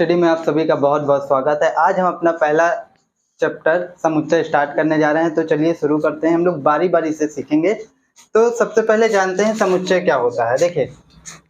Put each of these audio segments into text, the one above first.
Study में आप सभी का बहुत बहुत स्वागत है। आज हम अपना पहला चैप्टर समुच्चय स्टार्ट करने जा रहे हैं, तो चलिए शुरू करते हैं। हम लोग बारी बारी से सीखेंगे। तो सबसे पहले जानते हैं समुच्चय क्या होता है। देखिए,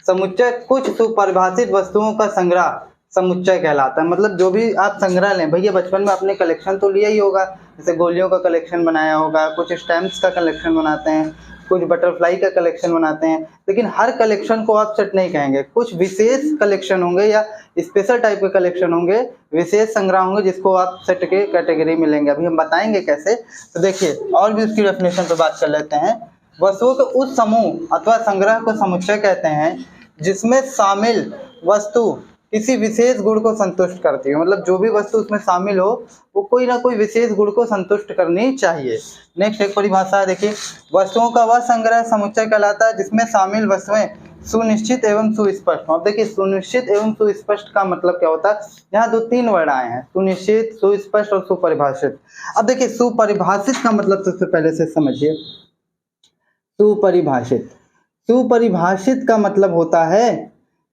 समुच्चय कुछ सुपरिभाषित वस्तुओं का संग्रह समुच्चय कहलाता है। मतलब जो भी आप संग्रह लें, भैया बचपन में आपने कलेक्शन तो लिया ही होगा, जैसे गोलियों का कलेक्शन बनाया होगा, कुछ स्टैम्प्स का कलेक्शन बनाते हैं, कुछ बटरफ्लाई का कलेक्शन बनाते हैं। लेकिन हर कलेक्शन को आप सेट नहीं कहेंगे, कुछ विशेष कलेक्शन होंगे या स्पेशल टाइप के कलेक्शन होंगे, विशेष संग्रह होंगे जिसको आप सेट के कैटेगरी में लेंगे। अभी हम बताएंगे कैसे। तो देखिए, और भी उसकी डेफिनेशन पर बात कर लेते हैं। वस्तुओं के उस समूह अथवा संग्रह को समुच्चय कहते हैं जिसमें शामिल वस्तु किसी विशेष गुण को संतुष्ट करती हो। मतलब जो भी वस्तु उसमें शामिल हो वो कोई ना कोई विशेष गुण को संतुष्ट करनी चाहिए। नेक्स्ट एक परिभाषा है, देखिए, वस्तुओं का वह संग्रह समुच्चय कहलाता है जिसमें शामिल वस्तुएं सुनिश्चित एवं सुस्पष्ट हो। अब देखिए, सुनिश्चित एवं सुस्पष्ट का मतलब क्या होता है। यहाँ दो तीन वर्ड आए हैं, सुनिश्चित, सुस्पष्ट और सुपरिभाषित। अब देखिए, सुपरिभाषित का मतलब सबसे पहले से समझिए। सुपरिभाषित, सुपरिभाषित का मतलब होता है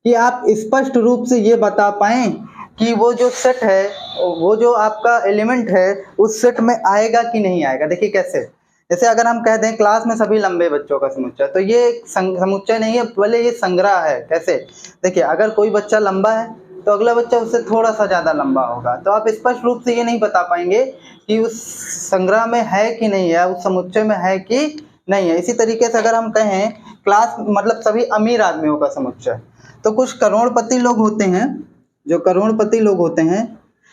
कि आप स्पष्ट रूप से ये बता पाएं कि वो जो सेट है, वो जो आपका एलिमेंट है उस सेट में आएगा कि नहीं आएगा। देखिए कैसे, जैसे अगर हम कह दें क्लास में सभी लंबे बच्चों का समुच्चय, तो ये समुच्चय नहीं है, भले ये संग्रह है। कैसे, देखिए, अगर कोई बच्चा लंबा है तो अगला बच्चा उससे थोड़ा सा ज़्यादा लंबा होगा, तो आप स्पष्ट रूप से ये नहीं बता पाएंगे कि उस संग्रह में है कि नहीं है, उस समुच्चय में है कि नहीं है। इसी तरीके से अगर हम कहें क्लास मतलब सभी अमीर आदमियों का समुच्चय, तो कुछ करोड़पति लोग होते हैं, जो करोड़पति लोग होते हैं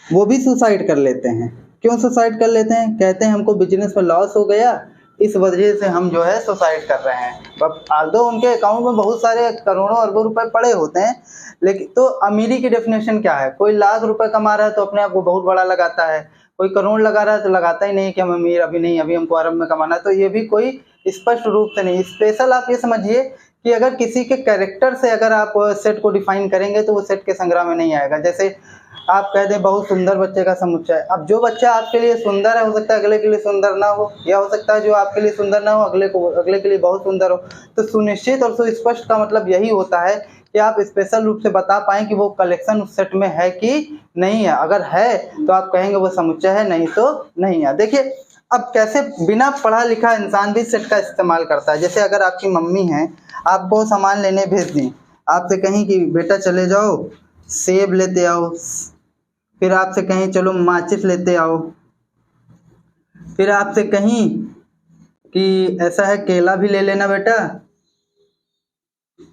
वो भी सुसाइड कर लेते हैं। क्यों सुसाइड कर लेते हैं? कहते हैं हमको बिजनेस में लॉस हो गया, इस वजह से हम जो है सुसाइड कर रहे हैं। आल्दो उनके अकाउंट में बहुत सारे करोड़ों अरबों रुपए पड़े होते हैं, लेकिन तो अमीरी की डेफिनेशन क्या है? कोई लाख रुपए कमा रहा है तो अपने आप को बहुत बड़ा लगाता है, कोई करोड़ लगा रहा है तो लगाता ही नहीं कि हम अमीर अभी नहीं, अभी हमको अरब में कमाना है। तो ये भी कोई स्पष्ट रूप से नहीं। स्पेशल आप ये समझिए कि अगर किसी के कैरेक्टर से अगर आप सेट को डिफाइन करेंगे तो वो सेट के संग्रह में नहीं आएगा। जैसे आप कह दें बहुत सुंदर बच्चे का समुच्चय, अब जो बच्चा आपके लिए सुंदर है हो सकता है अगले के लिए सुंदर ना हो, या हो सकता है जो आपके लिए सुंदर ना हो अगले के लिए बहुत सुंदर हो। तो सुनिश्चित और सुस्पष्ट का मतलब यही होता है कि आप स्पेशल रूप से बता पाएं कि वो कलेक्शन उस सेट में है कि नहीं है। अगर है तो आप कहेंगे वो समुच्चय है, नहीं तो नहीं है। देखिए, अब कैसे बिना पढ़ा लिखा इंसान भी सेट का इस्तेमाल करता है। जैसे अगर आपकी मम्मी हैं, आपको सामान लेने भेज दी, आपसे कहीं कि बेटा चले जाओ सेब लेते आओ, फिर आपसे कहीं चलो माचिस लेते आओ, फिर आपसे कहीं कि ऐसा है केला भी ले लेना बेटा,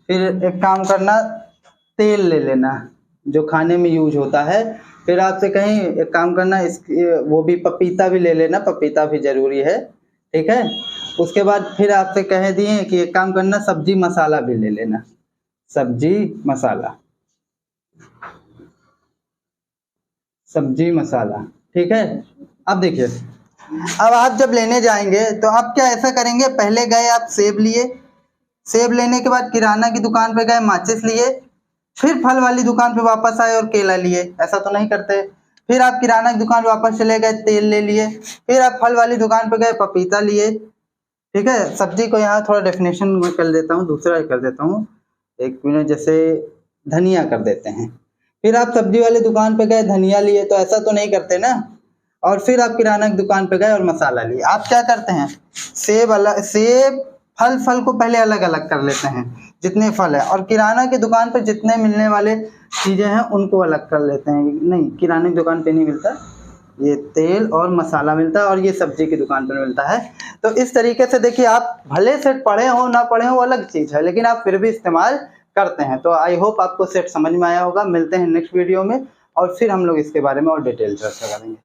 फिर एक काम करना तेल ले लेना जो खाने में यूज होता है, फिर आपसे कहीं एक काम करना वो भी पपीता भी ले लेना, पपीता भी जरूरी है, ठीक है। उसके बाद फिर आपसे कह दिए कि एक काम करना सब्जी मसाला भी ले लेना, सब्जी मसाला, सब्जी मसाला, ठीक है। अब देखिए, अब आप जब लेने जाएंगे तो आप क्या ऐसा करेंगे, पहले गए आप सेब लिए, सेब लेने के बाद किराना की दुकान पे गए माचिस लिए, फिर फल वाली दुकान पे वापस आए और केला लिए, ऐसा तो नहीं करते। फिर आप किराना की दुकान वापस चले गए, तेल ले लिए, फिर आप फल वाली दुकान पे गए पपीता लिए, ठीक है। सब्जी को यहाँ थोड़ा डेफिनेशन में कर देता हूँ, दूसरा कर देता हूँ, एक मिनट, जैसे धनिया कर देते हैं। फिर आप सब्जी वाली दुकान पे गए धनिया लिए, तो ऐसा तो नहीं करते ना। और फिर आप किराना की दुकान पे गए और मसाला लिए। आप क्या करते हैं, सेब फल को पहले अलग अलग कर लेते हैं जितने फल है, और किराना की दुकान पे जितने मिलने वाले चीजें हैं उनको अलग कर लेते हैं। नहीं, किराने की दुकान पे नहीं मिलता, ये तेल और मसाला मिलता है, और ये सब्जी की दुकान पर मिलता है। तो इस तरीके से देखिए, आप भले सेट पढ़े हो ना पढ़े हो अलग चीज है, लेकिन आप फिर भी इस्तेमाल करते हैं। तो आई होप आपको सेट समझ में आया होगा। मिलते हैं नेक्स्ट वीडियो में और फिर हम लोग इसके बारे में और डिटेल चर्चा करेंगे।